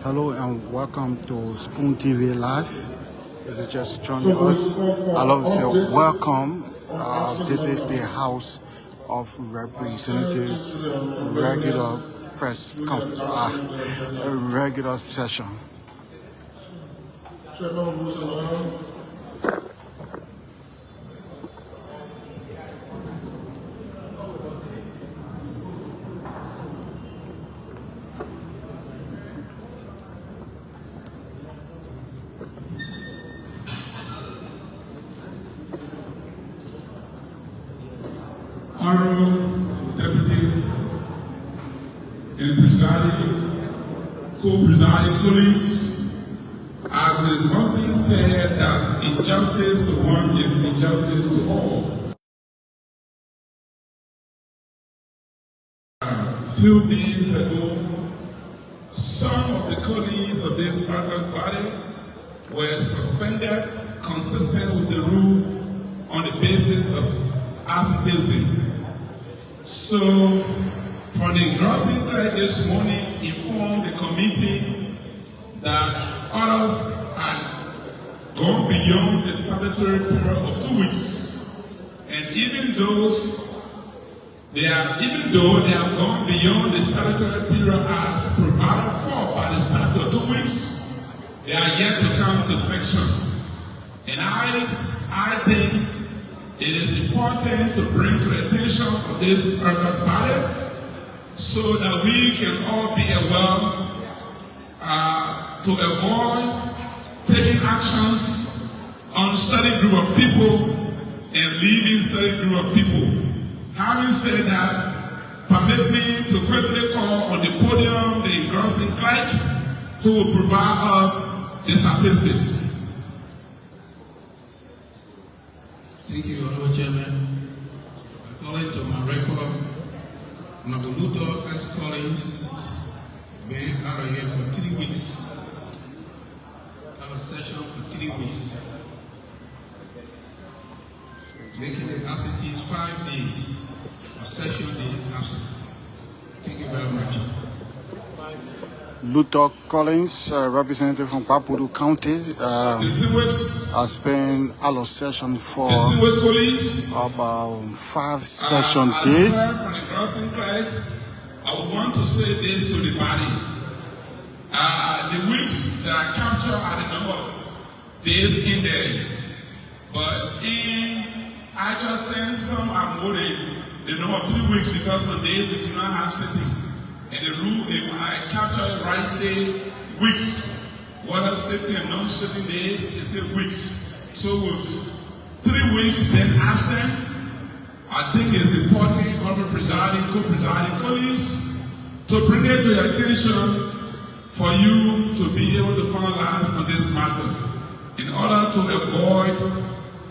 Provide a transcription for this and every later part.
Hello and welcome to Spoon TV Live. If you just joining us, I love to say welcome. This is the House of Representatives regular regular session. Honorable Deputy and co-presiding colleagues, as it is often said that injustice to one is injustice to all. A few days ago, some of the colleagues of this purpose body were suspended consistent with the rule on the basis of absenteeism. So, for the engrossing clerk this morning informed the committee that others had gone beyond the statutory period of 2 weeks, and even though they have gone beyond the statutory period as provided for by the statute of 2 weeks, they are yet to come to section. And I think it is important to bring to the attention of this purpose body so that we can all be aware to avoid taking actions on certain group of people and leaving certain group of people. Having said that, permit me to quickly call on the podium the engrossing clerk who will provide us the statistics. Thank you, Honorable Chairman. According to my record, Honorable Luther S. Collins been out of here for 3 weeks. Out of session for 3 weeks. Making the absentees 5 days. A session days absent. Thank you very much. Luther Collins, representative from Papuru County, has been out of session for about 5 session days. From the engrossing clerk, I would want to say this to the body. The weeks that are captured are the number of days in there, but in actual sense, some are more than the number of 3 weeks because some days we do not have sitting. And the rule, if I capture it right, say weeks. Whether sitting and non-sitting days, it says weeks. So with 3 weeks being absent, I think it's important, honorable presiding, co-presiding colleagues, to bring it to your attention for you to be able to finalize on this matter in order to avoid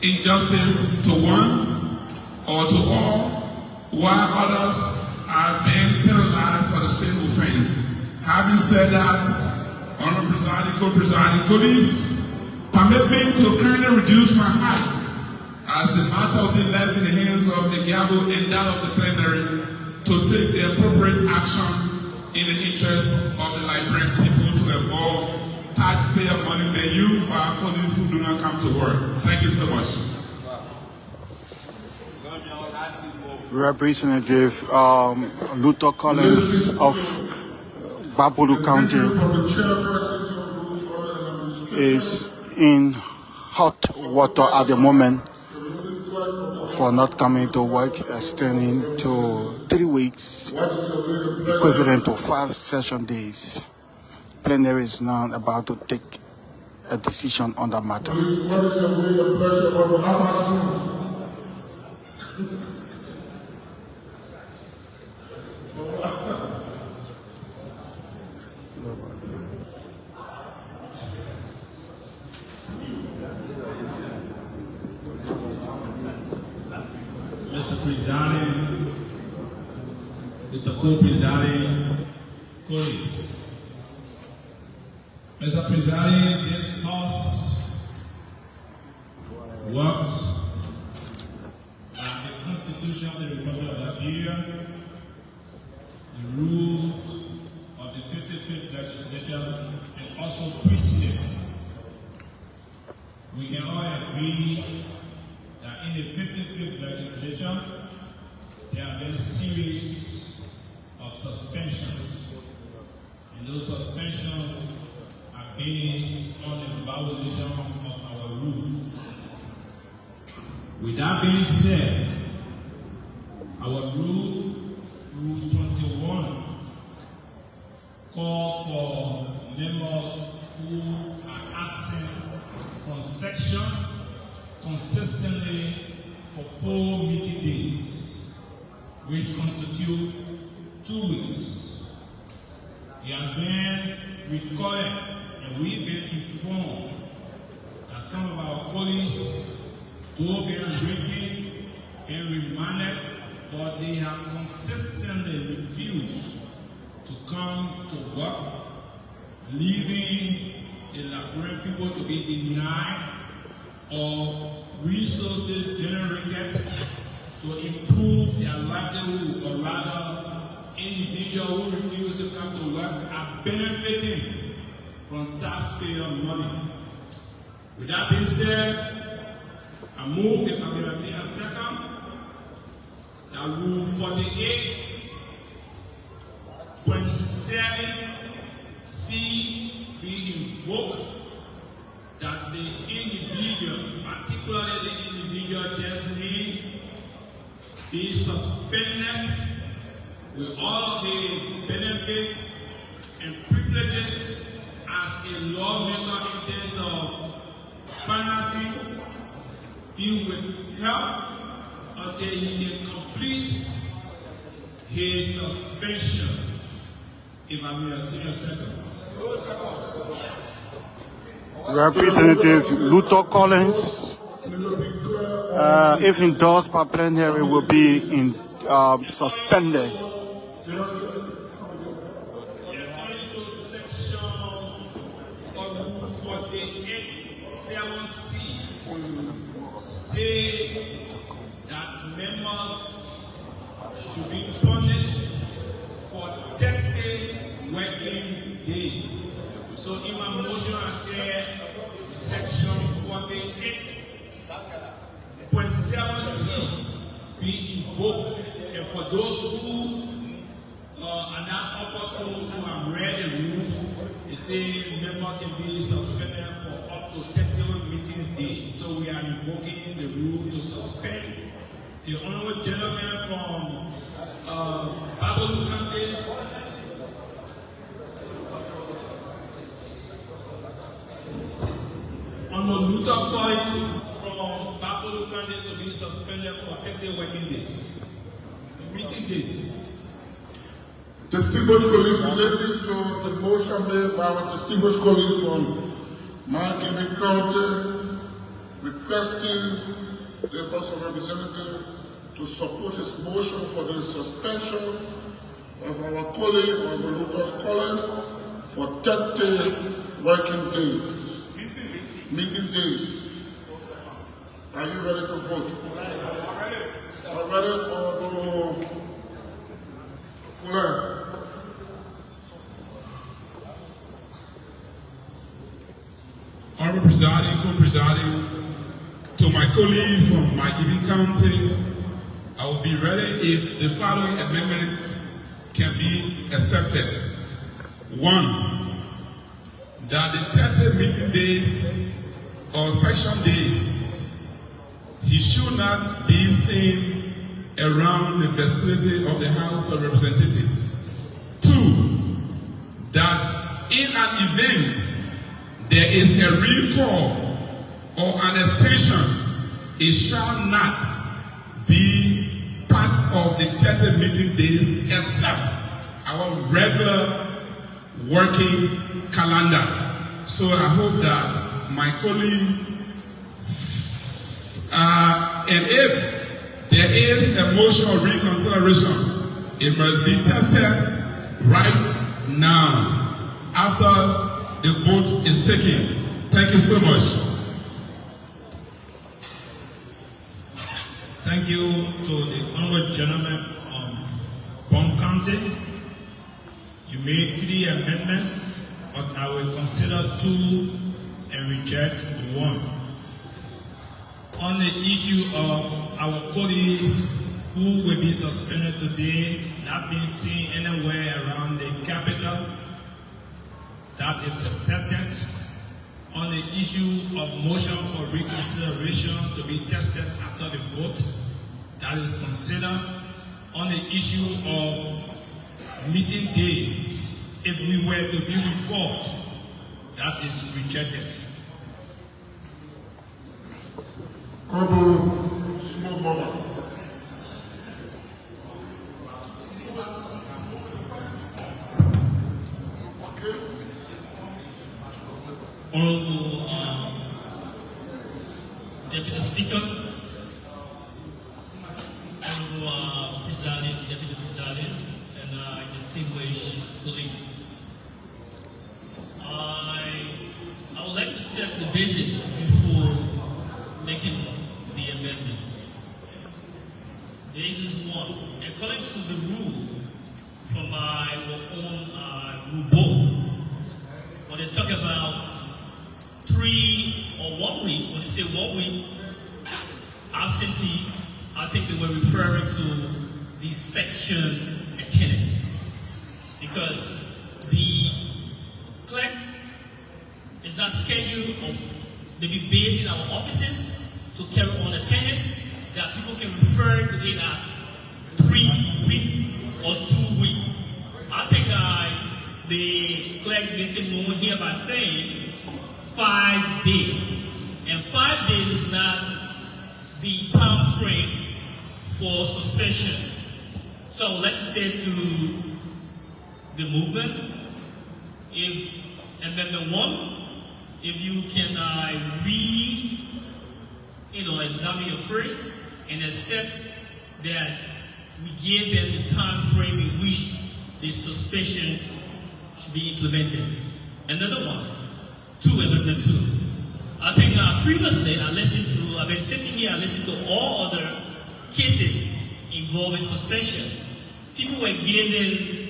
injustice to one or to all, while others are being penalized for the same offense. Having said that, honorable presiding, co-presiding colleagues, permit me to currently reduce my height as the matter will be left in the hands of the gavel and that of the plenary to take the appropriate action in the interest of the Liberian people to avoid taxpayer money being used by our colleagues who do not come to work. Thank you so much. Representative Luther Collins of Papuru County is in hot water at the moment for not coming to work, extending to 3 weeks, equivalent to 5 session days. Plenary is now about to take a decision on that matter. Mr. Presiding, Mr. Co-Presiding colleagues. Mr. Presiding, this House works the Constitution of the Republic of Liberia, the rules of the 55th Legislature, we can all agree that in the 55th legislature, there have been a series of suspensions. And those suspensions are based on the violation of our rules. With that being said, our Rule 21, calls for members who are absent from section consistently for 4 meeting days, which constitute 2 weeks. It has been recorded and we've been informed that some of our colleagues, though been drinking and remanded, but they have consistently refused to come to work, leaving the Liberian people to be denied of resources generated to improve their livelihood, or rather, individuals who refuse to come to work are benefiting from taxpayer money. With that being said, I move the ability a second that Rule 48.7C be invoked, that the individuals, particularly the individual just named, be suspended with all of the benefits and privileges as a lawmaker in terms of financing, be withheld until he can complete his suspension. If I may take a second. Representative Luther Collins, if endorsed by plenary, will be suspended. According to section 48.7C, say that members should be punished for 30 working days. So in my motion I said section 48.7C be invoked, and for those who are not opportune to have read the rules, they say member can be suspended for up to 30 meeting days. So we are invoking the rule to suspend the honorable gentleman from Babylon County. Honorable Luther Collins from Babylon County to be suspended for 30 working days. Meeting days. Distinguished colleagues, listen to the motion made by our distinguished colleagues from Maritime County, requesting the House of Representatives to support his motion for the suspension of our colleague, Honorable Luther Collins, for 30 working days. Meeting days. Are you ready to vote? Are ready, Honorable Fuller? Honorable Presiding, co-presiding, to my colleague from Maritime County, I will be ready if the following amendments can be accepted. 1, that the 30 meeting days or section days, he should not be seen around the vicinity of the House of Representatives. 2, that in an event there is a recall or an extension, it shall not be part of the 30 meeting days except our regular working calendar. So I hope that my colleague, and if there is a motion of reconsideration, it must be tested right now after the vote is taken. Thank you so much. Thank you to the honorable gentleman from Bond County. You made 3 amendments, but I will consider 2 and reject 1. on the issue of our colleagues who will be suspended today, not being seen anywhere around the capital, that is accepted. On the issue of motion for reconsideration to be tested after the vote, that is considered. On the issue of meeting days, if we were to be recalled, that is rejected. Honorable Small Mama. Honorable Deputy Speaker, Honorable Presiding, Deputy Presiding, and distinguished colleagues. I would like to set the basis before making the amendment. Basis 1, according to the rule from my own rule book, when they talk about 3 or 1 week, when they say 1 week absentee, I think they were referring to the section attendance, because the clerk is not scheduled or maybe based in our offices to carry on attendance, that people can refer to it as 3 weeks or 2 weeks. I think the clerk making known here by saying 5 days. And 5 days is not the time frame for suspension. So I would like to say to the movement, if Amendment 1, if you can examine your first and accept that we gave them the time frame in which the suspension should be implemented. Another one, Amendment 2. I think previously I've been sitting here and listening to all other cases involving suspension. People were given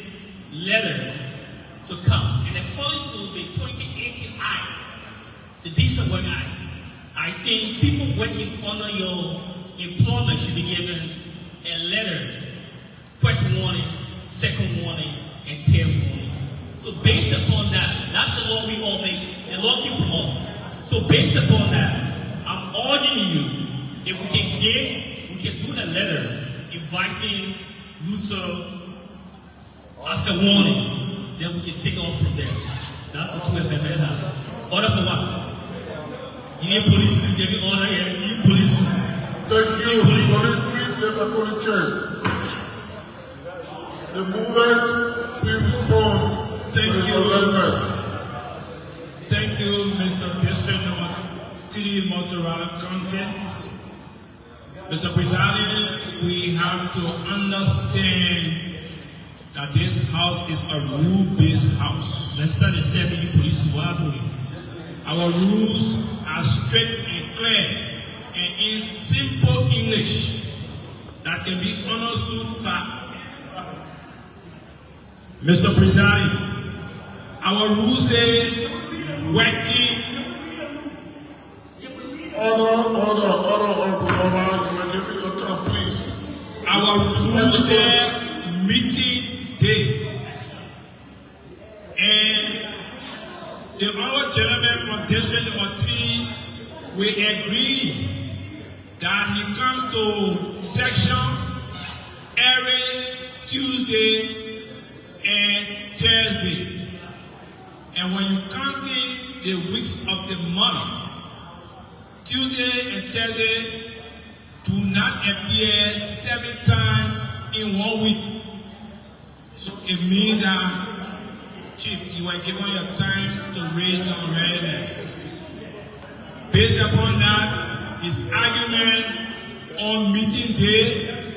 letter to come, and according to the 2018 Act, the Decent Work Act, I think people working under your employment should be given a letter, first warning, second warning, and third warning. So based upon that, that's the law we all make, the law keep from us. So based upon that, I'm urging you, if we can do the letter inviting Luther as a warning, then we can take off from there. That's the 2 amendments. Order for what? You need police to give you order here. You need police. Thank you. Police, please let the police chairs. The movement, please respond. Thank you. Thank you, Mr. District Number 3, Monrovia County. Mr. President, we have to understand that this house is a rule-based house. Let's start the step in police. Our rules are straight and clear and in simple English that can be understood by Mr. President. Our rules say working. Order, you are giving your time, please. Our rules say meeting days. And the honorable gentleman from District Number 3 will agree that he comes to section every Tuesday and Thursday. And when you counting the weeks of the month, Tuesday and Thursday do not appear 7 times in 1 week. So it means that, Chief, you were given your time to raise some awareness. Based upon that, his argument on meeting day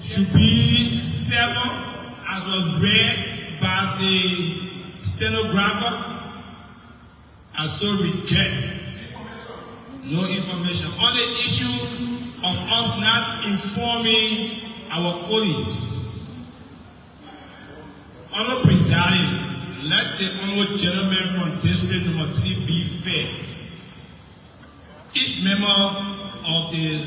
should be 7, as was read by the stenographer, and so reject. No information. On the issue of us not informing our colleagues, Honorable Presiding, let the honorable gentleman from District Number 3 be fair. Each member of the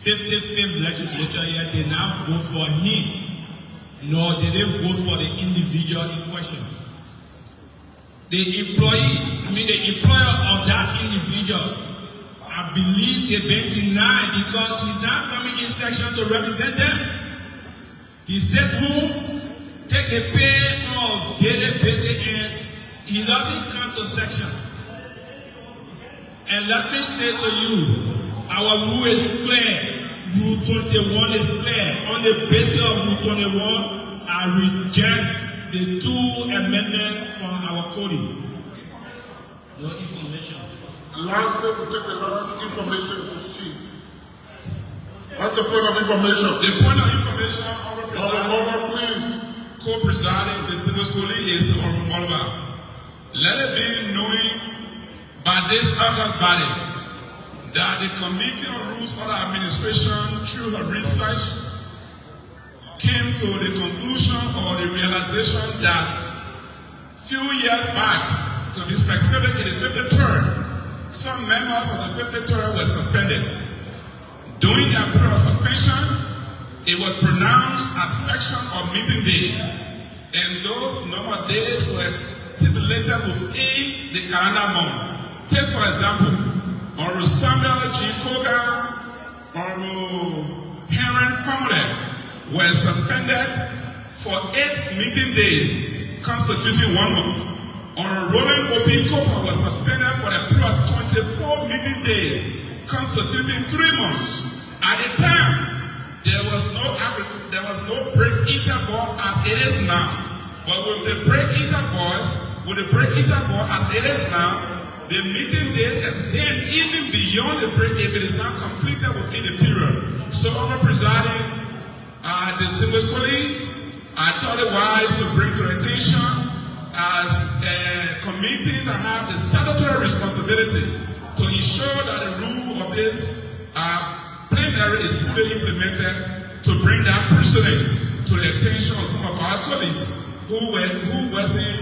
55th legislature here did not vote for him, nor did they vote for the individual in question. The employer of that individual, I believe they've been denied because he's not coming in section to represent them. He sits home, takes a pay on a daily basis, and he doesn't come to section. And let me say to you, our rule is clear. Rule 21 is clear. On the basis of Rule 21, I reject the 2 amendments from our coding. No information. Lastly, we take the last information to see. That's the point of information. The point of information, Honorable Honorable, please. Co-presiding distinguished colleague is Honorable Monrovia. Let it be known by this August body that the Committee on Rules for the Administration, through her research, came to the conclusion or the realization that few years back, to be specific, in the 53rd, some members of the 53rd were suspended. During their period of suspension, it was pronounced as section of meeting days, and those number of days were stipulated within the calendar month. Take for example, Honorable Samuel G. Koga, Honorable Henry Famode were suspended for 8 meeting days, constituting 1 month. Honorable Roland Obi Kopa was suspended for a period of 24 meeting days, constituting 3 months. At the time, there was no break interval as it is now. But with the break interval as it is now, the meeting days extend even beyond the break if it is not completed within the period. So, Honorable Presiding, distinguished colleagues, I thought it wise to bring to attention as a committee that have the statutory responsibility to ensure that the rule of this plenary is fully implemented, to bring that precedent to the attention of some of our colleagues who wasn't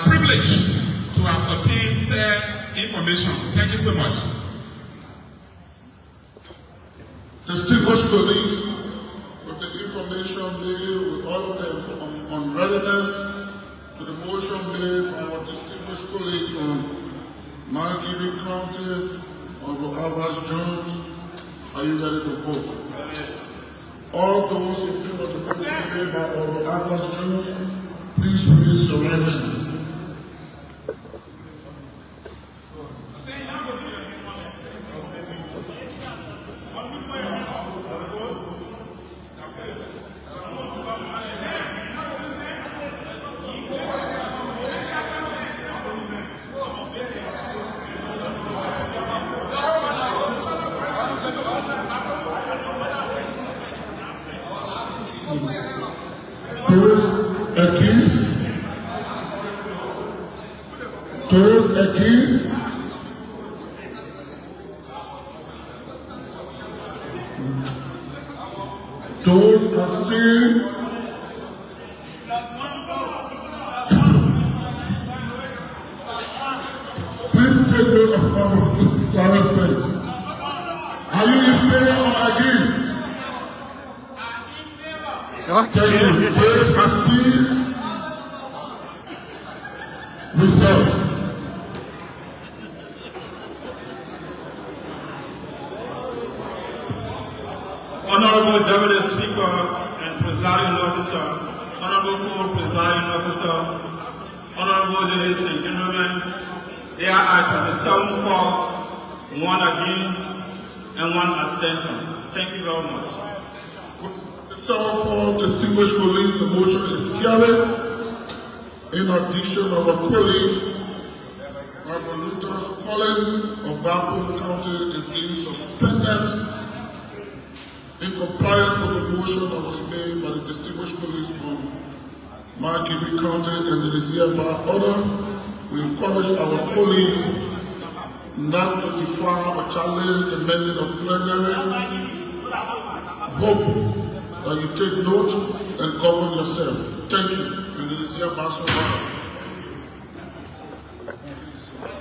privileged to have obtained said information. Thank you so much. Distinguished colleagues, with the information made, with all of them on readiness to the motion made by our distinguished colleagues from Maritime County, Honorable Alvas Jones, are you ready to vote? All those in favor of the motion made by Honorable Alvas Jones, please raise your right hand. Those accused, those abstained, please take note of our response. Are you in favor or against? Thank you. Those abstained, results. Honorable Deputy Speaker and Presiding Officer, Honorable Co-Presiding Officer, Honorable ladies and gentlemen, there are 27 for, 1 against, and 1 abstention. Thank you very much. The 7 distinguished colleagues, the motion is carried. In addition, our colleague, Honorable Lucas Collins of Bapple County, is being suspended in compliance with the motion that was made by the distinguished colleagues from Maritime County, and it is hereby ordered. We encourage our colleague not to defy or challenge the amendment of plenary. Hope that you take note and govern yourself. Thank you, and it is hereby so ordered.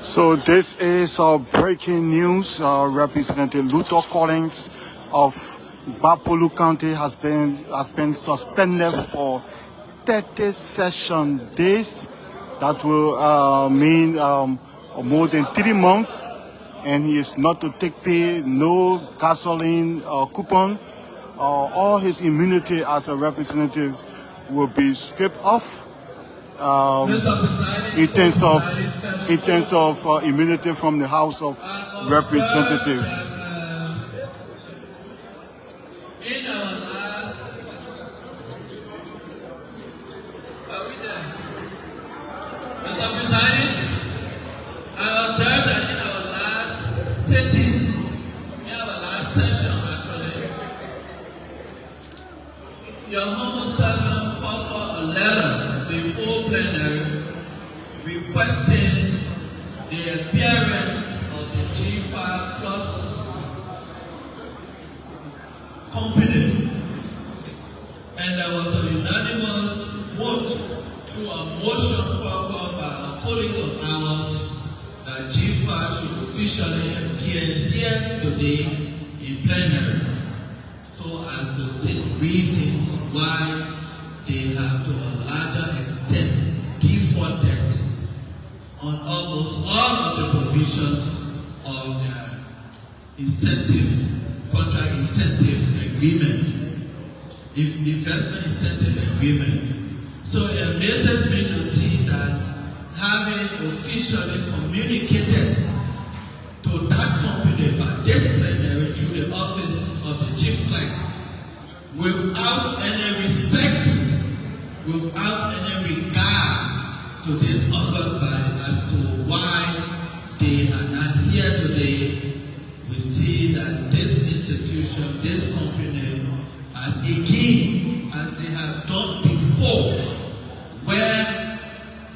So this is breaking news. Representative Luther Collins of Bapolu County has been suspended for 30 session days. That will mean more than 3 months, and he is not to take pay, no gasoline coupon. All his immunity as a representative will be stripped off. In terms of immunity from the House of Representatives. In our last, Mr. President, I observed that in our last sitting, in our last session, actually, your humble servant offered a letter before plenary requesting the appearance of the G5 Plus company, and there was a unanimous vote through a motion offered by a colleague of ours that G5 should officially appear here today in plenary, so as to state reasons why they have to a larger extent defaulted on almost all of the provisions of the contract incentive agreement, investment incentive agreement. So it amazes me to see that having officially communicated to that company by this plenary through the office of the chief clerk, without any respect, without any regard to this august body as to why they are not here today, we see that this institution, this company, has again, as they have done before, where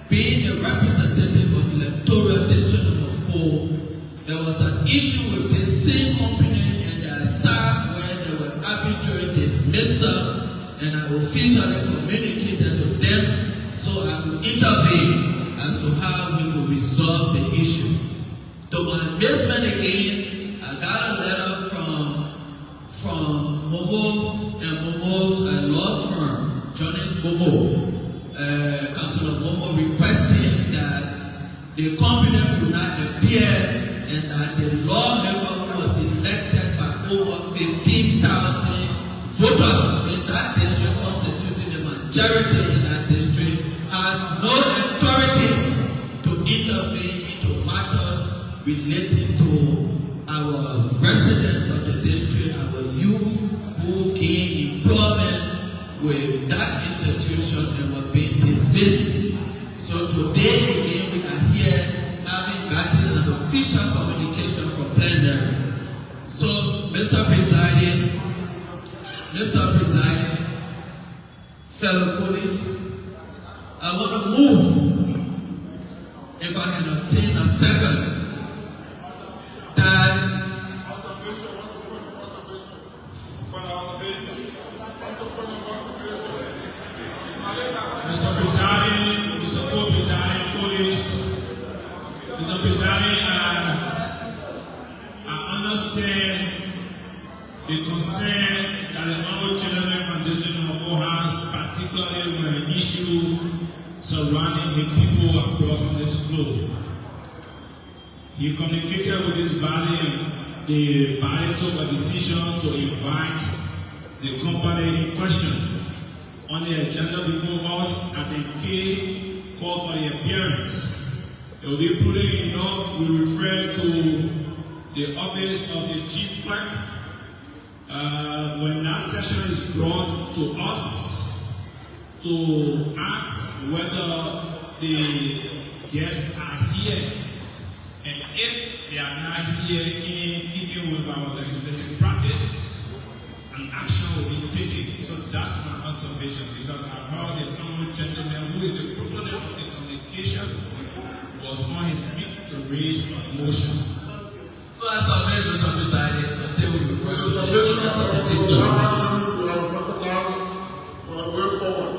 being a representative of electoral district number 4, there was an issue with this same company and their staff where they were arbitrary dismissal, and I officially communicated to them so I could intervene as to how we could resolve the issue. To my amazement again, I got a letter from Momo and Momo's law firm, Johnny's Momo, Councilor Momo, requesting that the company could not appear and that the lawmaker who was elected by over 15,000 voters in that district, constituting the majority in that district, has no authority to intervene into matters relating to our residents of the district, our youth who gain employment with that institution and were being dismissed. So today again we are here having gotten an official communication from plenary. So Mr. Presiding, fellow colleagues, I want to move, if I can obtain a second, that Mr. Presiding, Mr. Co-Presiding, colleagues, Mr. Presiding, I understand the concern that the honorable gentleman from District number 4 has, particularly when an issue surrounding the people abroad on this floor. He communicated with this body, and the body took a decision to invite the company in question. On the agenda before us, I think K calls for the appearance. It will be prudent enough, we refer to the office of the chief clerk. When that session is brought to us to ask whether the guests are here, and if they are not here in keeping with our legislative practice, an action will be taken. So that's my observation, because I heard the honorable gentleman who is the proponent of the communication was on his feet to raise a motion. so I submit, Mr. Presiding, until we refer to the submission of the last we have recognized way forward.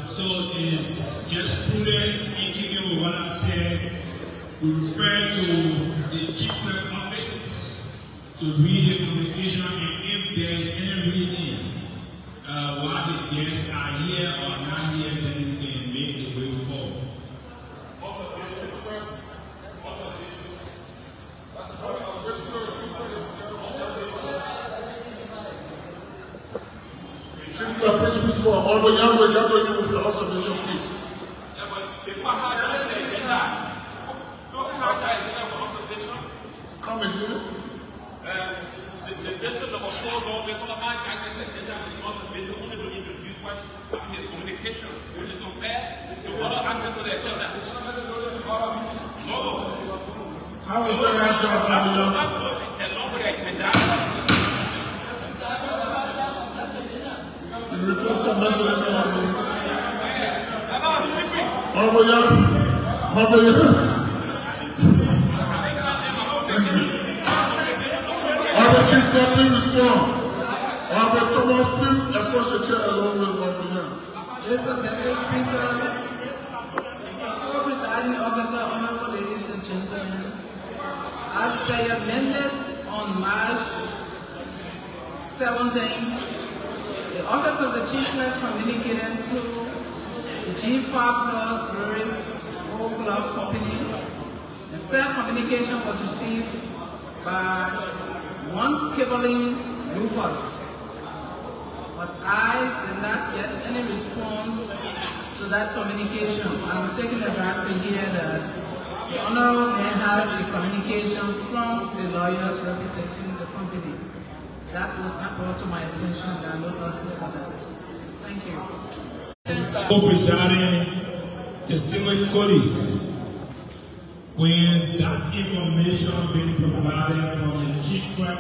So it is just prudent in keeping with what I said. We refer to the chief clerk office to read the communication, and if there is any reason why the guests are here or not here, then we can make the way forward. Please restore. All the young ones, you will be observation, please. Come again. The district number 4 law, they call my charges agenda with observation only to introduce what his communication, which is unfair. The other actors of the agenda. No. How is that agenda? That's good. Along with the agenda. You request a message from me. Chief, please respond. Thomas, please approach the chair along with Maritime. Mr. Deputy Speaker, Co-Presiding Officer, honorable ladies and gentlemen, as per your mandate on March 17, the Office of the Chief Clerk communicated to the G5 Plus Breweries Whole Club Company. The said communication was received by one cabling Rufus, but I did not get any response to that communication. I'm taking it back to hear that the Honorable Mayor has the communication from the lawyers representing the company. That was not brought to my attention, and I will not answer to that. Thank you. Co-presiding distinguished colleagues, when that information been provided from the chief clerk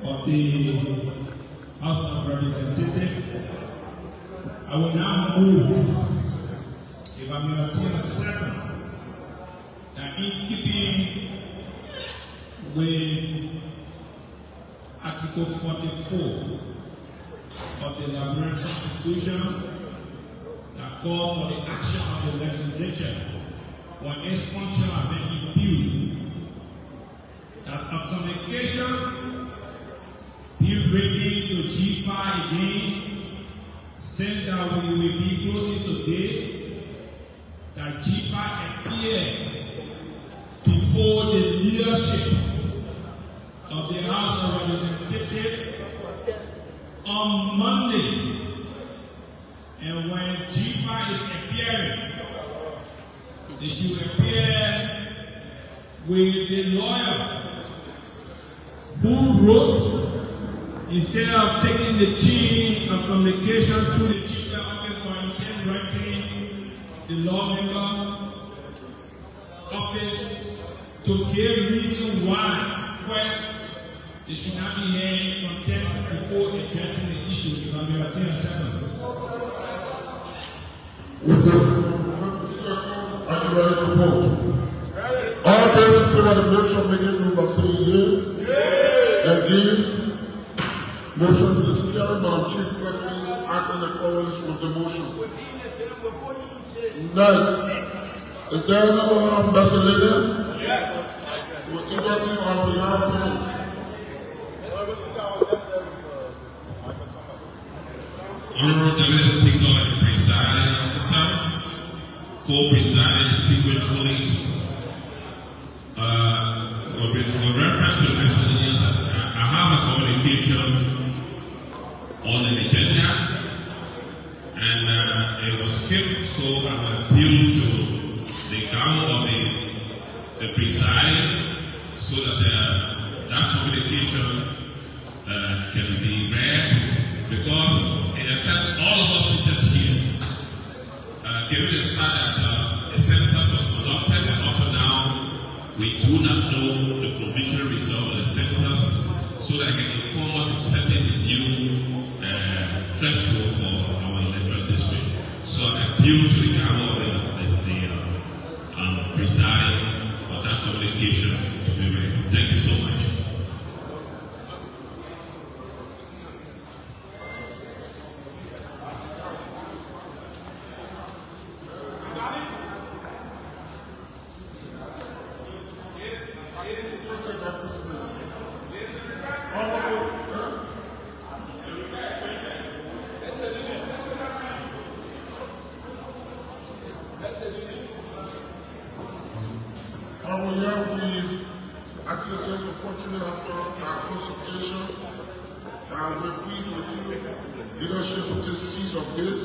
of the House of Representatives, I will now move, if I may obtain a second, that in keeping with Article 44 of the Liberian Constitution that calls for the action of the legislature when its function has been impugned, that a communication be written to G5 again, since that we will be closing today, that G5 appear before the leadership of the House of Representatives on Monday. And when G5 is appearing, they should appear with the lawyer who wrote, instead of taking the chain of communication through the chief office for writing the lawmaker office to give reason why first they should not be hearing content before addressing the issue. If I may obtain a second. Are you ready to vote? All those in favor of the motion, make it move by saying yea. Against. Motion is carried. Madam Chief Clerk, please act in accordance with the motion. Next, is there another ambassador? Yes. With either team on behalf of Honorable Deputy Speaker and Presiding Officer, Co-Presiding distinguished colleagues, with reference to the messages, I have a communication on the agenda, and it was skipped, so I will appeal to the governor of the presiding, so that that communication can be read, because it affects all of us seated here. Given the fact that a census was conducted, and up to now we do not know the provisional result of the census, so that I can inform us in setting the new threshold for our electoral district. So I appeal to the governor of the presiding for that communication to be read. Thank you so much. consultation. I will plead with you, leadership will take seize of this,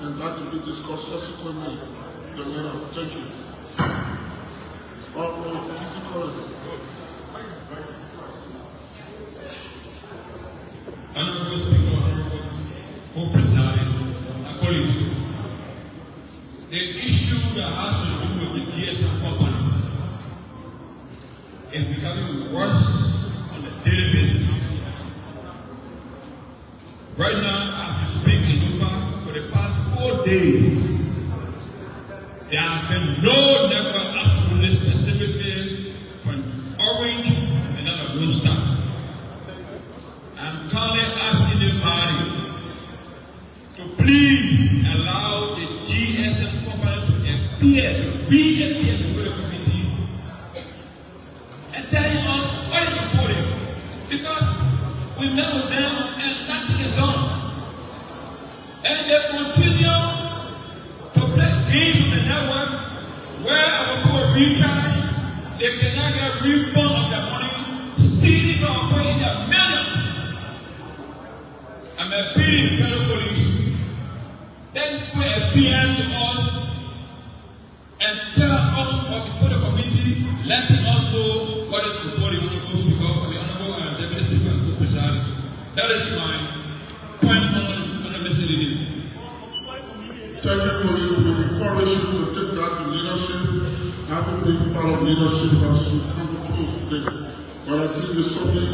and that will be discussed subsequently. The letter. Thank you. Honorable Speaker, Honorable Co-Presiding colleagues, the issue that has to do with the GSM companies is becoming worse on a daily basis. Right now, as we speak in Ufa, for the past 4 days, there has been no network absolutely specifically from Orange and not a Blue Star. I'm currently asking the body to please allow the GSM company to appear before the committee and telling us what is before them. Because we met with them and nothing is done. And they continue to play games with the network where our people recharge, they cannot get refund of their money, stealing from our people in their millions. I'm appealing fellow police. Then put a PM to us and tell us before the committee, letting us know what is before the Honorable Speaker or the Honorable Deputy Speaker and Co-Presiding. That is my point on the message. Thank you, colleagues. We encourage you to take that to leadership. Having been part of leadership as we come close today. But I think it's something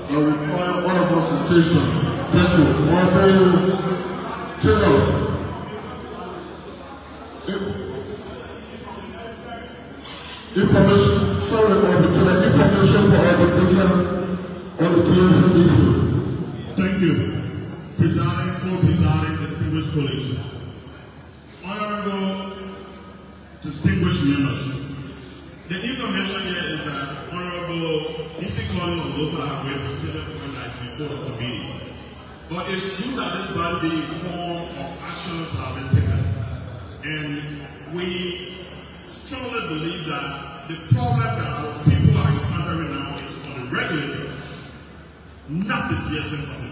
that requires all of us attention. Thank you. Information for Thank you. Presiding, co-presiding, distinguished colleagues. Honorable distinguished members. The information here is that Honorable DC Collins of those that have represented organized before the committee. But it's true that this body form of actions have been taken. And we strongly believe that the problem that our people are encountering now is for the regulators, not the GSM company.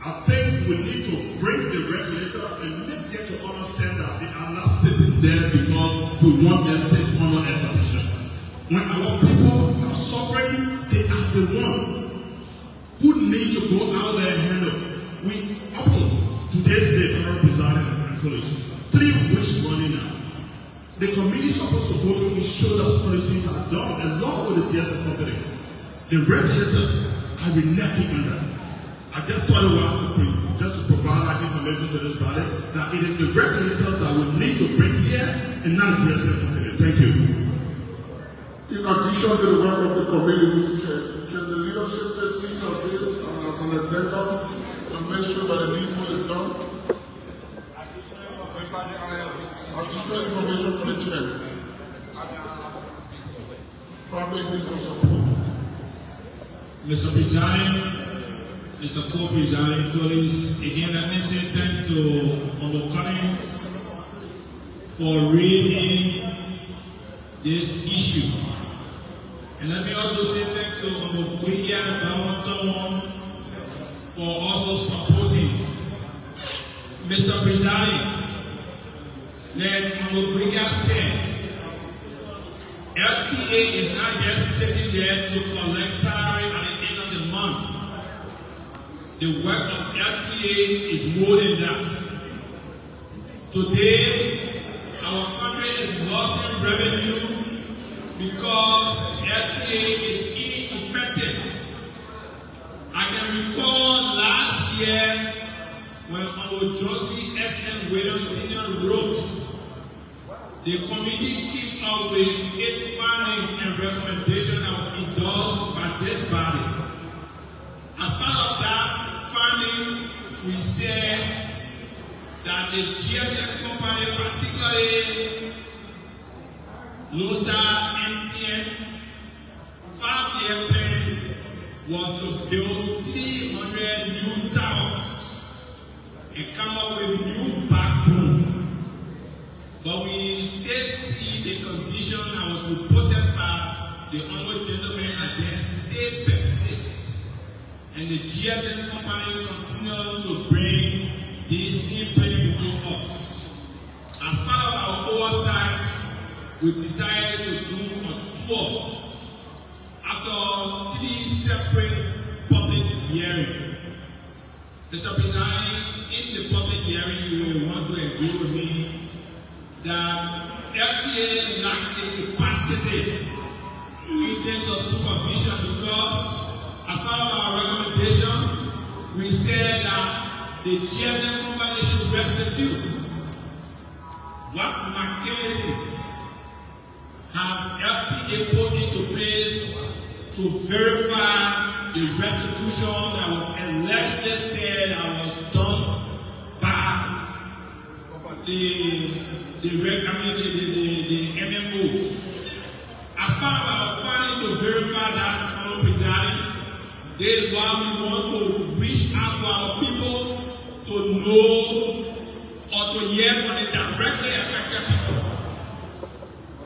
I think we need to bring the regulator and make them to understand that they are not sitting there because we want their safe honor and protection. When our people are suffering, they are the ones who need to go out there and handle. We, up to today's date, Honorable Presiding and colleagues, 3 weeks running now. The committee is supposed to go to ensure that policies are done along with the GSM company. The regulators have been netting under. I just thought it was just to provide like information to this body that it is the regulators that we need to bring here and not the GSM company. Thank you. In addition to the work of the committee, can the leadership take seize of this as an addendum to make sure that the needful is done? Additional information for the chair. Probably needs to support. Mr. Presiding, Mr. Co-Presiding colleagues, again let me say thanks to Honorable Collins for raising this issue. And let me also say thanks to Honorable Developmental for also supporting. Mr. Presiding, like Monrovia said, LTA is not just sitting there to collect salary at the end of the month. The work of LTA is more than that. Today, our country is losing revenue because LTA is ineffective. I can recall last year when our Josie S.M. Williams Sr. wrote, the committee came up with 8 findings and recommendations that was endorsed by this body. As part of that findings, we said that the GSM company, particularly Lone Star MTN, 5-year plans was to build 300 new towers and come up with new backbone. But we still see the condition that was reported by the honorable gentleman, and they still persist. and the GSM company continue to bring these same players before us. As part of our oversight, we decided to do a tour after 3 separate public hearings. Mr. President, in the public hearing, you will want to agree with me that LTA lacks the capacity in terms of supervision, because as part of our recommendation, we said that the GSM company should restitute what McKinsey has LTA put into place to verify the restitution that was allegedly said that was done by the MMOs. As part of our filing to verify that, Honorable President, this is why we want to reach out to our people to know or to hear from the directly affected people.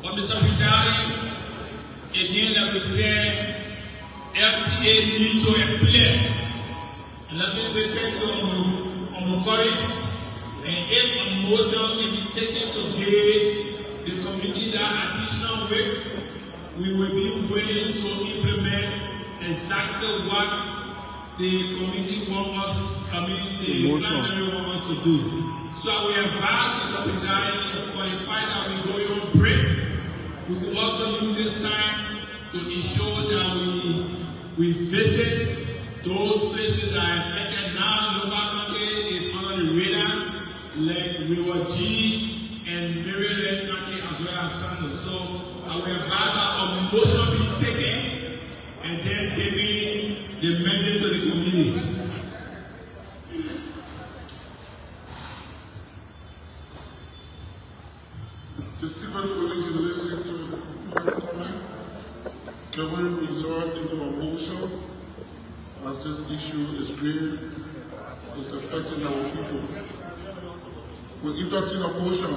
But Mr. President, again, like we said, LTA needs to appear. And let me say thanks to our colleagues. And if a motion can be taken to give the committee that additional week, we will be willing to implement exactly what the committee wants us, the plenary wants us to do. So we advise Mr. President, qualify that we go on break. We will also use this time to ensure that we visit those places that are affected now. Local County is on the radar, like River G and Maryland County as well as Sando. So I will advise that a motion be taken and then giving the mandate to the committee. Distinguished colleagues, you listen to the comment. Can we resort into a motion as this issue is grave, is affecting our people? We're entertaining a motion.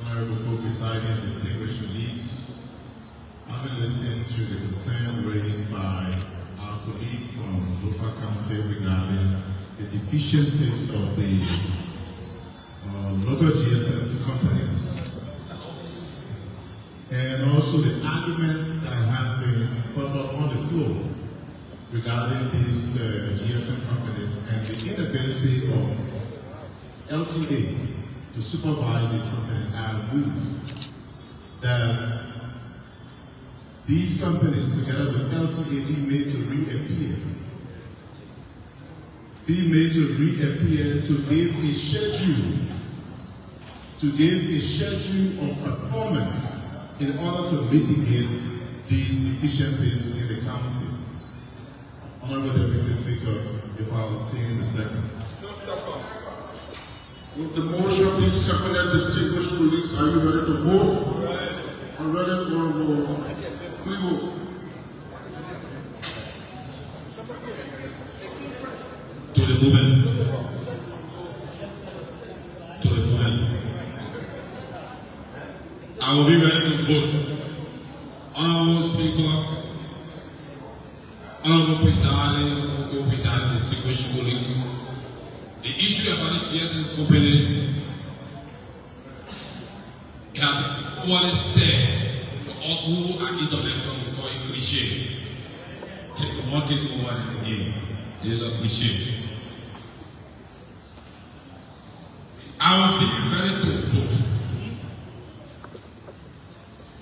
Honorable Co-Presiding, distinguished colleagues, I've been listening to the concern raised by our colleague from Lofa County regarding the deficiencies of the local GSM companies, and also the arguments that has been put up on the floor regarding these GSM companies and the inability of LTA to supervise this company. I move that these companies, together with LTA, be made to reappear. Be made to reappear to give a schedule, of performance in order to mitigate these deficiencies in the county. Honorable Deputy Speaker, if I obtain the second. With the motion be seconded, distinguished colleagues, are you ready to vote? Are ready, Honorable? Please vote. To the movement. To the movement. I will be ready to vote. Honorable Speaker, Honorable Presiding, Co-Presiding, distinguished colleagues, the issue about the GSM company can always said for us who are intellectual, we call it cliche. Take one thing over and again. It is a cliche. I will be ready to vote.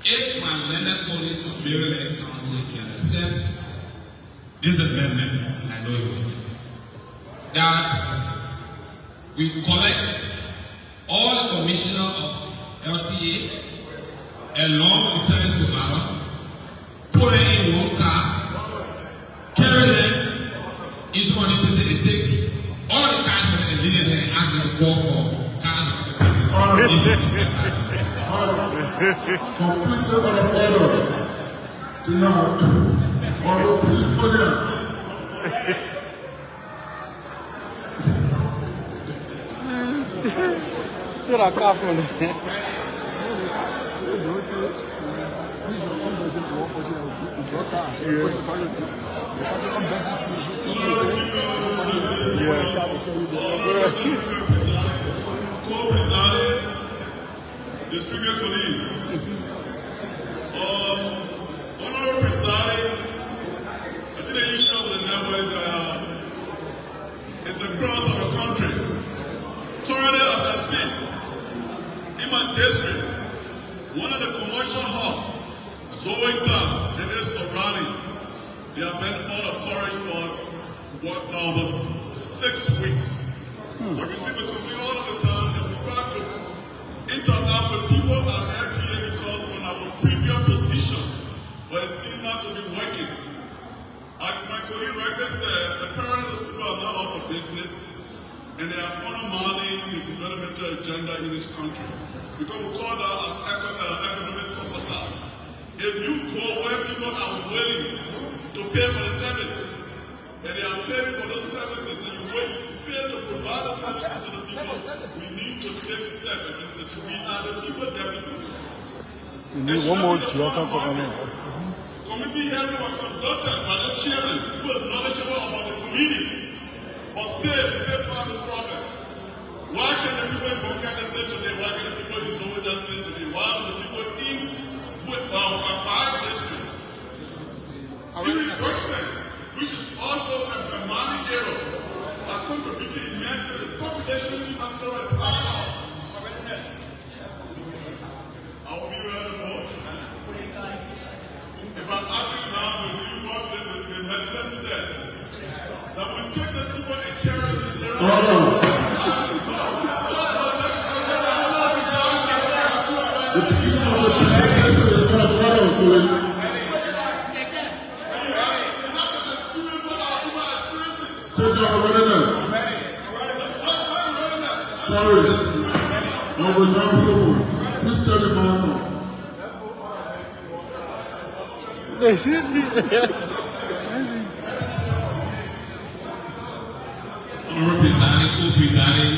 If my learned colleagues from Maryland County can accept this amendment, and I know it was that we collect all the commissioner of LTA along with the service provider, put them in one car, carry them, each one in place and take all the cars from them and leave them and ask them to go for cars. Completely out of order. Do not. Honorable, please go there. Get a car from there. Co-presiding distributor colleague, honorable presiding, I think the issue of the network is across our country. Currently, as I speak, in my district, one of the commercial hubs, Zowington, and its surrounding, they have been out of courage for over 6 weeks. But you see, we complain all of the time that we try to interact with people at FTA because on our previous position, but it seems not to be working. As my colleague rightly said, apparently those people are not out for business and they are undermining the developmental agenda in this country. Because we call that as economic sabotage. If you go where people are willing to pay for the service, and they are paying for those services, and you fail to provide the services to the people, we need to take steps against it. We are the people deputy. One more Johnson coming. Committee hearing was conducted by the chairman who is knowledgeable about the committee, but still found this problem. Why can the people in Bongkane say today? Why can the people in Zowington say today? Why do the people in our district? Even Brookside, which is also a mining area, are contributing immensely to the population as far as I will be ready to vote. If I'm acting now, will you want the meditant said that we take these people and carry this area? The people of the presentation is not following. Take our readiness. Sorry. No, we're not through. Please tell the man now. Honorable presiding, co-presiding,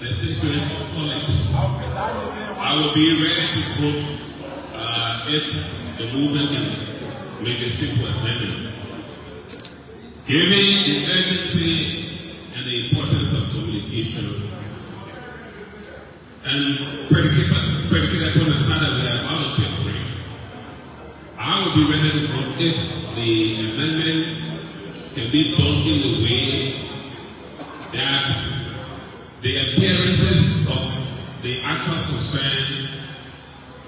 the Secretary of College, I will be ready to vote if the movement can make a simple amendment. Given the urgency and the importance of communication, and predicated upon the fact that we are out of take break, I will be ready to vote if the amendment can be done in the way that the appearances of the actors concerned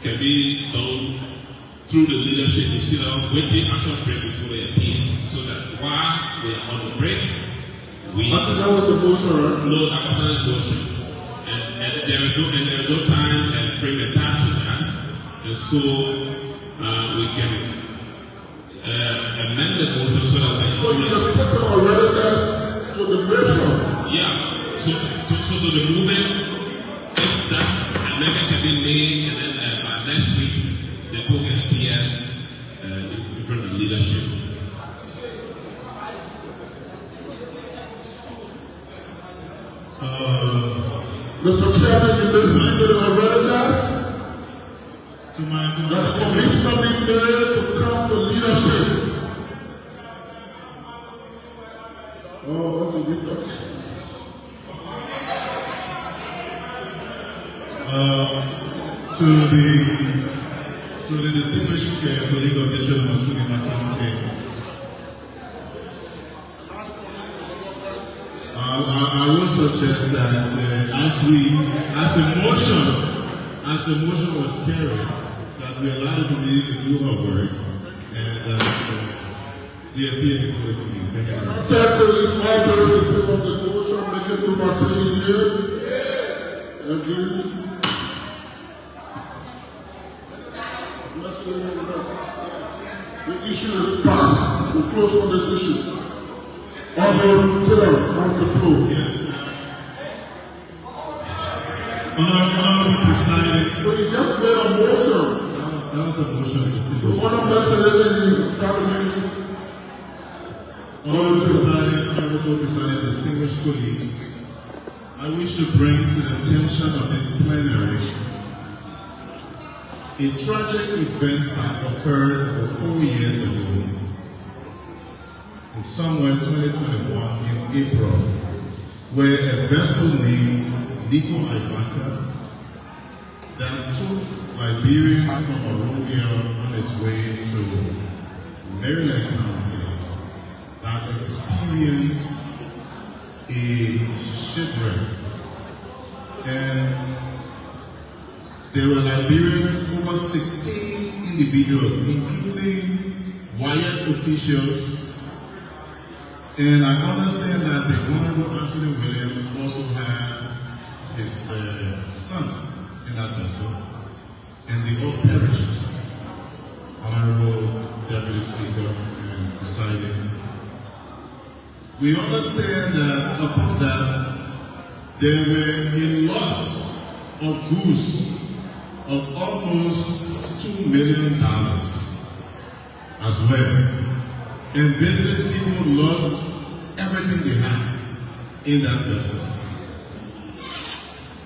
can be done through the leadership instead of waiting after break before they appear, so that while they are on the break, we. I think that was the motion, right? No, that was not the motion. And there is no time and frame attached to that. And so we can amend the motion so that So you just take our readiness to the motion. Yeah. So to the movement, if that amendment can be made, and then by next week the people can appear in front of the leadership. Mr. Chairman, you listening to the readiness? To my That's commissioner being there to come to leadership. Oh, okay, we got it. to the distinguished colleague of the Chairman of the Maritime, I will suggest that as the motion was carried, that we allow the committee to do our work and the appeal before the committee. Thank you very much. Secretary, secretary, in favor of the motion, make it to Martin here. Thank you. The issue is passed. We close on this issue. Honorable Taylor, on the floor. Yes. Honorable Presiding. But you just made a motion. That was a motion. You want to mess it Honorable Presiding, distinguished colleagues, I wish to bring to the attention of this plenary a tragic event that occurred about 4 years ago, in somewhere 2021 in April, where a vessel named Nico Ivanka that took Liberians from Monrovia on its way to Maryland County that experienced a shipwreck. And there were Liberians, over 16 individuals, including wired officials. And I understand that the Honorable Anthony Williams also had his son in that vessel, and they all perished. Honorable Deputy Speaker and Presiding. We understand that upon that, there were a loss of goods of almost $2 million as well. And business people lost everything they had in that vessel.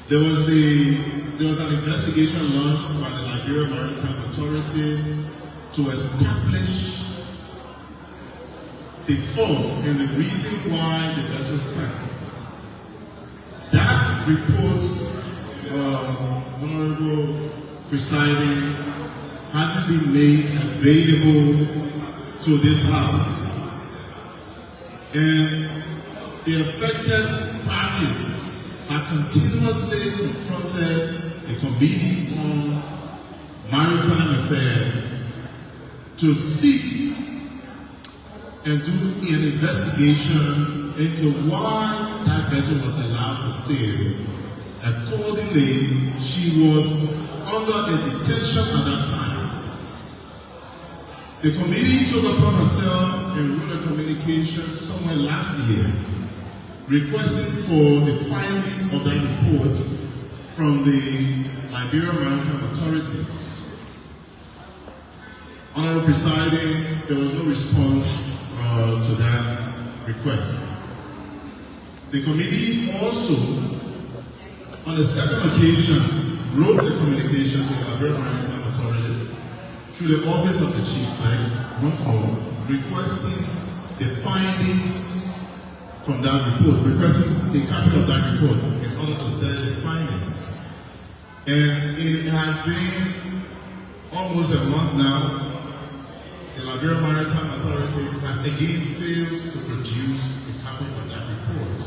There was an investigation launched by the Liberia Maritime Authority to establish the fault and the reason why the vessel sank. That report, Honorable Presiding, hasn't been made available to this House. And the affected parties have continuously confronted the Committee on Maritime Affairs to seek and do an investigation into why that vessel was allowed to sail. Accordingly, she was under a detention at that time. The committee took upon herself and wrote a communication somewhere last year requesting for the findings of that report from the Liberia Maritime authorities. Honorable Presiding, there was no response to that request. The committee also, on the second occasion, wrote a communication to the Liberia Maritime Authority through the Office of the Chief Clerk, once more, requesting the findings from that report, requesting a copy of that report in order to study the findings. And it has been almost a month now. The Liberia Maritime Authority has again failed to produce a copy of that report.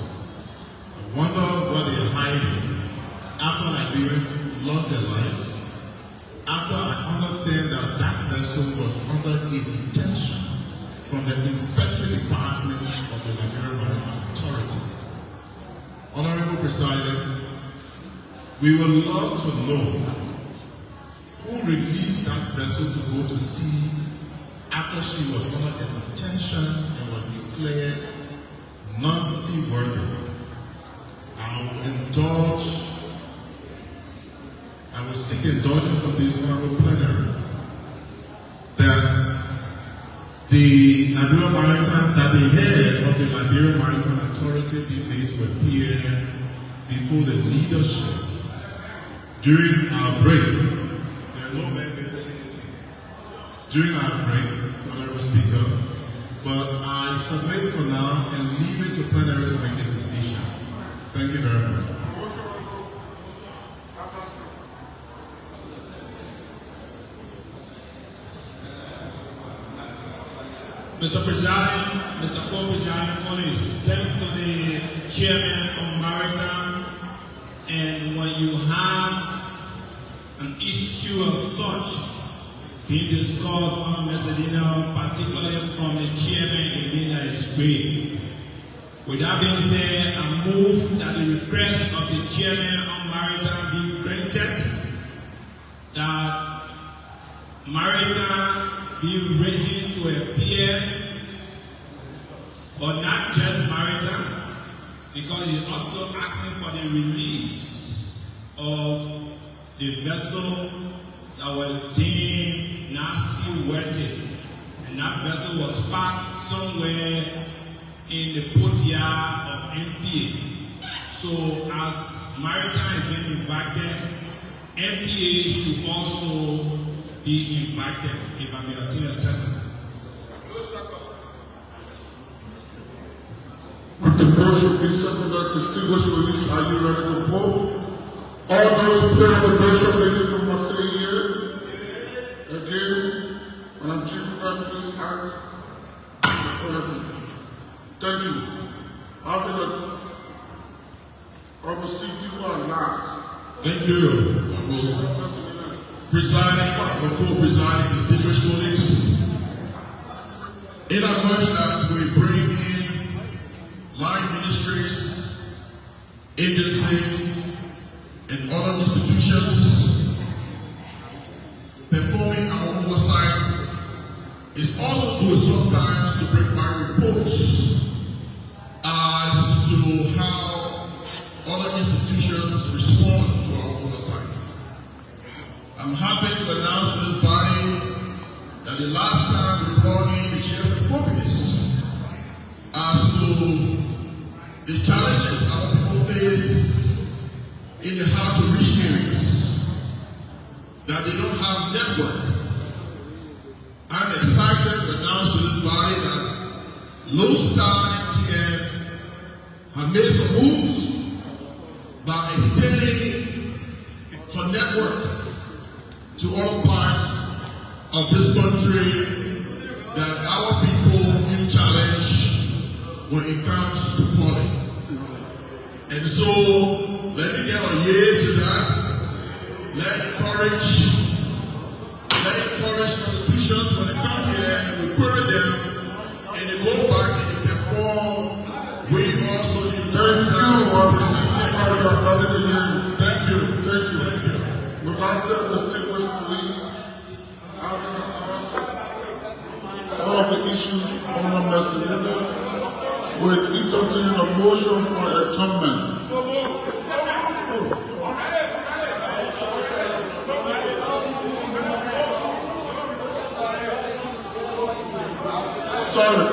I wonder what they are hiding after Liberians lost their lives, after I understand that that vessel was under a detention from the Inspectorate Department of the Liberia Maritime Authority. Honorable Presiding, we would love to know who released that vessel to go to sea after she was under a detention and was declared non-seaworthy. I will seek indulgence of this honorable plenary that the Liberia Maritime, that the head of the Liberia Maritime Authority be made to appear before the leadership during our break. There are no members during our break, Honorable Speaker, but I submit for now and leave it to plenary to make this decision. Thank you very much. Mr. Presiding, Mr. Co-Presiding colleagues, thanks to the Chairman of Maritime. And when you have an issue of such being discussed on Macedonia, particularly from the Chairman, it means that it's grave. With that being said, I move that the request of the Chairman of Maritime be granted, that Maritime be ready to appear, but not just Maritime, because he's also asking for the release of the vessel that was deemed not seaworthy, and that vessel was parked somewhere in the port yard of NPA. So as Maritime is being invited, MPA should also be invited if I may attain a second. With the motion being seconded, distinguished release, are you ready to vote? All those in favor of the motion, they must say here. Against, Madam Chief Clerk, please act. Thank you. After that, Honorable Steve, you are last. Thank you. Presiding, co-presiding, distinguished colleagues. In as much that we bring in line ministries, agencies, and other institutions performing our oversight, it's also good sometimes to bring back reports as to how other institutions respond to our oversight. I'm happy to announce to this body that the last time we brought in the chairs of companies as to the challenges our people face in the hard-to-reach areas, that they don't have network. I'm excited to announce to this body that Lone Star MTN have made some moves by extending her network to other parts of this country that our people feel challenged when it comes to calling. And so, let me get a yay to that. Let's encourage institutions when they come here and we query them and they go back and they perform. We also need to Thank you. With that said, distinguished police, all of the issues on the message with entertaining a motion for adjournment. Sorry,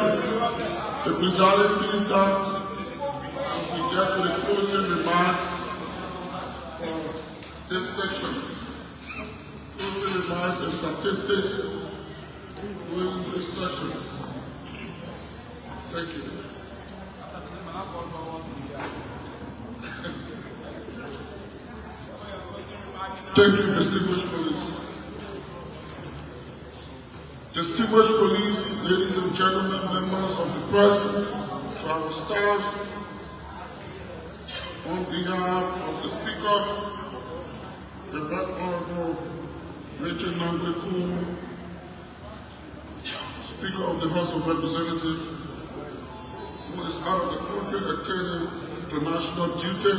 the presiding sees that as we get to the closing remarks of this section. Closing remarks and statistics during this section. Thank you. Thank you, distinguished police. Distinguished police, ladies and gentlemen, members of the press, to our staff, on behalf of the Speaker, the Right Honorable Richard Nangweku, Speaker of the House of Representatives, who is out of the country attending international duty.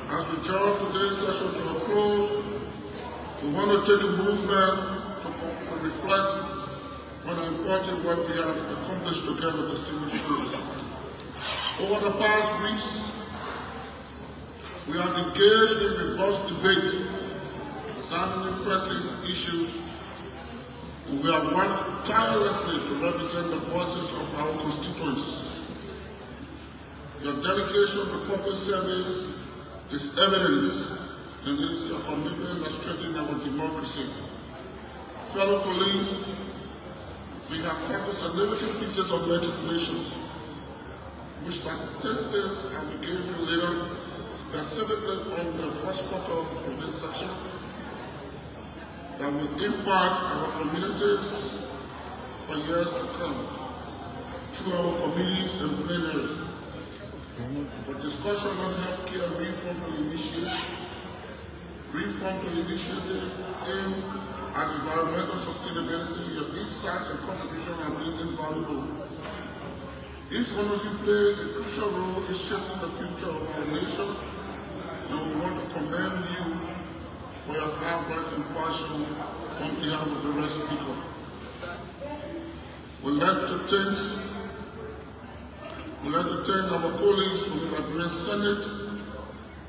As we draw today's session to a close, we want to take a movement to reflect on the important work we have accomplished together, distinguished colleagues. Over the past weeks, we have engaged in robust debate concerning pressing issues. We have worked tirelessly to represent the voices of our constituents. Your dedication to public service is evidence, and it is your commitment to strengthening our democracy. Fellow colleagues, we have passed significant pieces of legislation, which statistics I will give you later, specifically on the first quarter of this section, that will impact our communities for years to come through our committees and plenaries. The discussion on healthcare reform initiative aimed at environmental sustainability. Your insight and contribution have been invaluable. Each one of you play a crucial role in shaping the future of our nation, and we want to commend you for your hard work and passion on behalf of the rest speaker. We'd like to thank our colleagues from the Liberia Senate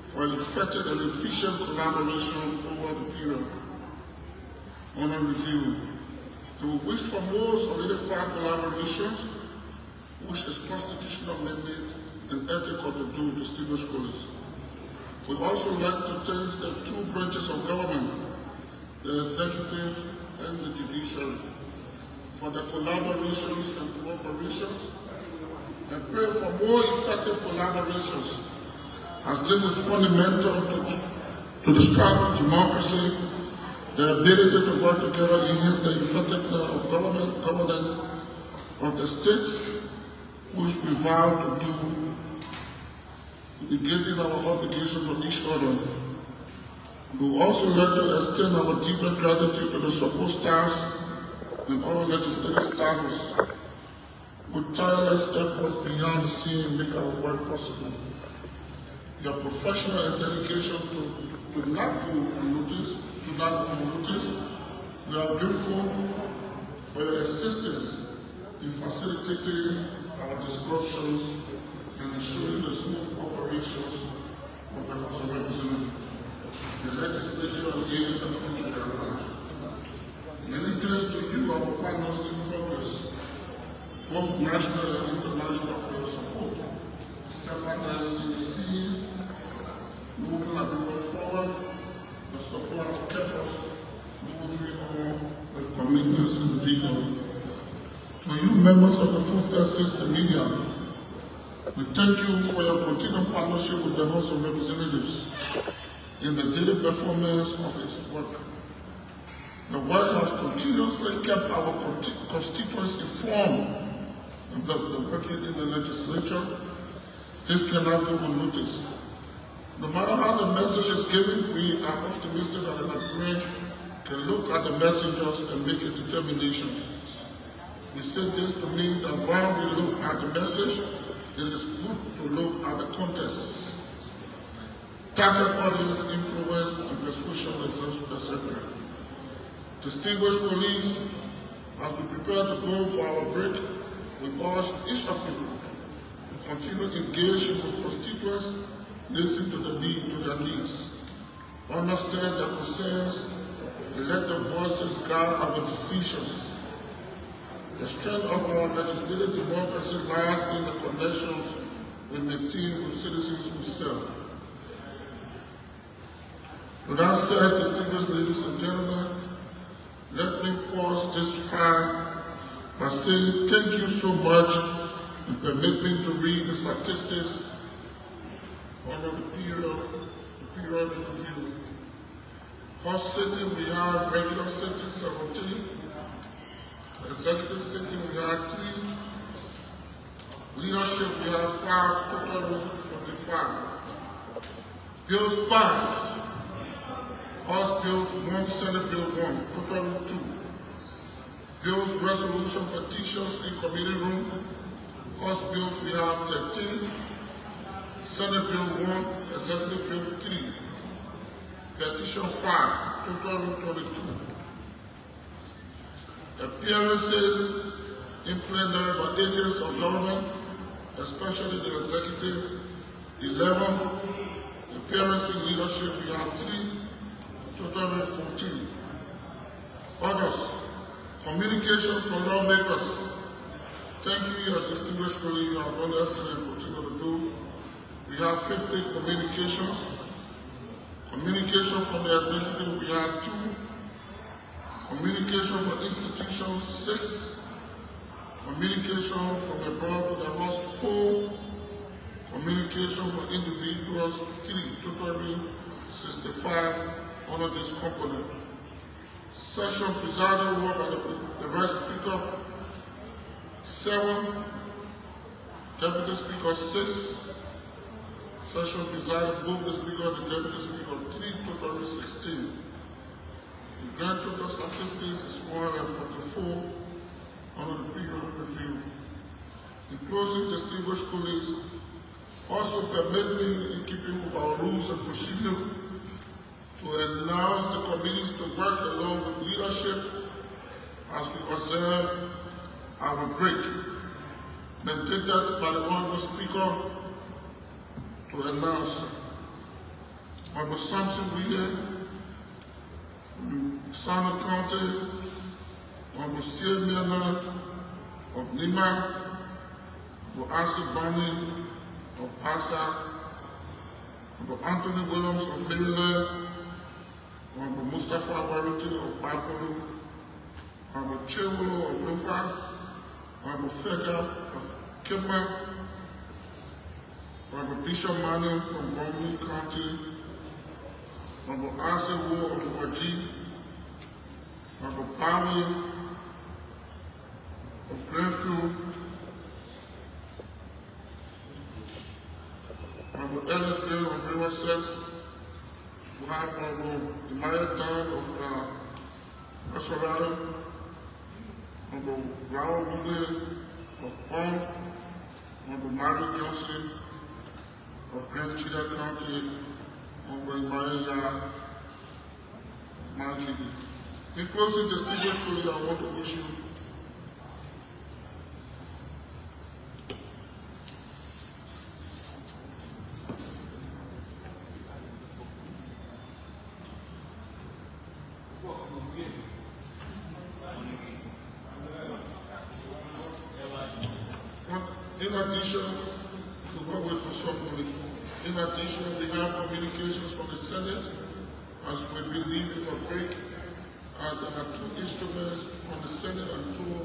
for effective and efficient collaboration over the period under review. And we wish for more solidified collaboration, which is constitutional mandate effort to do, distinguished colleagues. We also like to thank the two branches of government, the executive and the judiciary, for the collaborations and cooperations, and pray for more effective collaborations, as this is fundamental to the strength of democracy. The ability to work together enhance the effectiveness of governance of the states, which we vow to do, negating our obligation to each other. We would also like to extend our deepest gratitude to the support staffs and all legislative staffs with tireless efforts beyond the scene make our work possible. Your professional and dedication to not go unnoticed. We are grateful for your assistance in facilitating our discussions and ensuring the smooth operations of the House of Representatives, the legislature, and the country at large. Many thanks to you, our partners in progress, both national and international, for your support. Steadfastness in the scene, moving our people forward, the support of kept us moving on with commitments and vigor. To you, members of the Fourth Estate and media, we thank you for your continued partnership with the House of Representatives in the daily performance of its work. The work has continuously kept our constituents informed of the working in the legislature. This cannot go unnoticed. No matter how the message is given, we are optimistic that the Liberian can look at the messengers and make a determination. We say this to mean that while we look at the message, it is good to look at the context, target audience, influence, and persuasion, etc. Distinguished colleagues, as we prepare to go for our break, we urge each of you to continue engaging with constituents, listen to their needs, understand their concerns, and let their voices guide our decisions. The strength of our legislative democracy lies in the connections we maintain with citizens we serve. With that said, distinguished ladies and gentlemen, let me pause this time by saying thank you so much and permit me to read the statistics under the period review. House sitting, we have regular sitting 17. Executive sitting, we have 3. Leadership, we have 5, total 25. Bills passed. House bills 1, Senate bill 1, total 2. Bills, resolution, petitions in committee room. House bills, we have 13. Senate bill 1, executive bill 3. Petition 5, total 22. Appearances in plenary by agents of government, especially the executive, 11. Appearance in leadership, we have 3, total 14. Others, communications from lawmakers. Thank you, your distinguished colleague, you have done excellent and continue to do. We have 50 communications. Communication from the executive, we have 2. Communication from institutions, 6. Communication from abroad to the house, 4. Communication from individuals, 3, totally 65 under this component. Session presided over by the Vice Speaker, 7. Deputy Speaker, 6. Session presided both the Speaker and the Deputy Speaker, 3, totally 16. The grand total statistics is 144 under the period review. In closing, distinguished colleagues, also permit me, in keeping with our rules and procedure, to announce the committees to work along with leadership as we observe our break, mandated by the Honorable Speaker to announce Honorable Samson Wheeler, Sano County, Honorable Sia Miller of Lima, Honorable Asi Bani of Asa, Honorable Anthony Williams of Maryland, Honorable Mustafa Wariti of Bapolo, Honorable Chewolo of Lufa, Honorable Fega of Kipma, Honorable Bishop Manning from Bromley County, Honorable Asewo of Waji, Honorable Pawi of Grandview, Honorable Ellis Bill of River Sets. We have Honorable Maritime of Asorado, Honorable Raul Mule of Pong, Honorable Mary Johnson of Grand Chida County, Honorable Maya Manchidi. In closing, distinguished colleagues, I want to wish you in addition, we have communications from the Senate as we believe if a break. There are two instruments from the Senate and two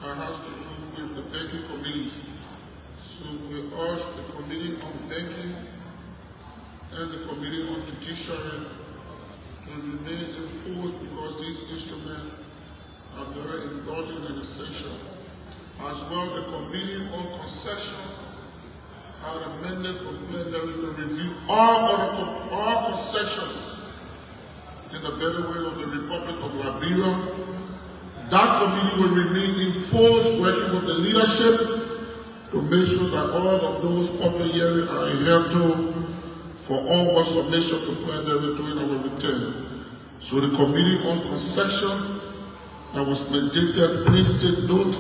that has to do with the banking committees. So we urge the Committee on Banking and the Committee on Judiciary to remain enforced because these instruments are very important and essential. As well, the Committee on Concession are amended for plenary to review all concessions in the Bedouin of the Republic of Liberia. That committee will remain in force, working with the leadership to make sure that all of those public hearings are adhered to for onward submission to plenary during our return. So the Committee on Concession that was mandated, please take note,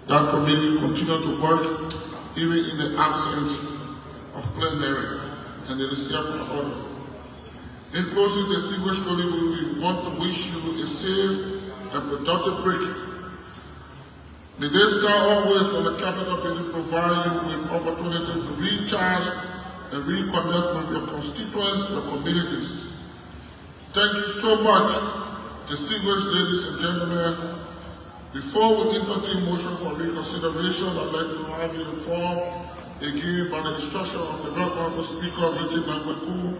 that committee continue to work even in the absence of plenary, and it is hereby ordered. In closing, distinguished colleagues, we want to wish you a safe and productive break. May this time always on the Capitol Building provide you with opportunity to recharge and reconnect with your constituents, your communities. Thank you so much, distinguished ladies and gentlemen. Before we entertain motion for reconsideration, I'd like to have you informed again by the instruction of the Very Honorable Speaker, Richard Mangweku,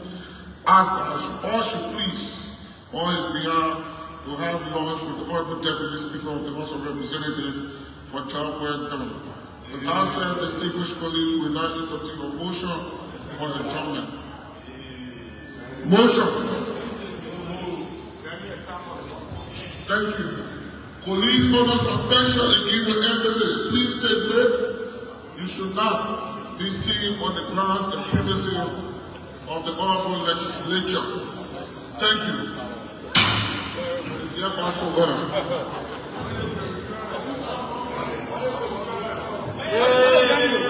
ask that all should please, on his behalf, to have lunch with the Honorable Deputy Speaker of the House of Representatives for childcare done. With that said, distinguished colleagues, we now entertain a motion for adjournment. Motion. Thank you. Colleagues, under suspension again with emphasis, please take note, you should not be seen on the grounds and privacy of the Honorable Legislature. Thank you.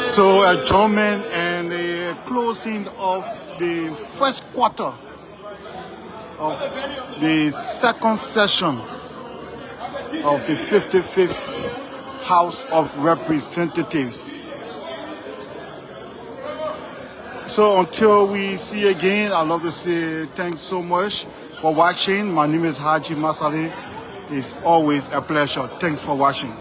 So adjournment and the closing of the first quarter of the second session of the 55th House of Representatives. So until we see again, I'd love to say thanks so much for watching. My name is Haji Masali. It's always a pleasure. Thanks for watching.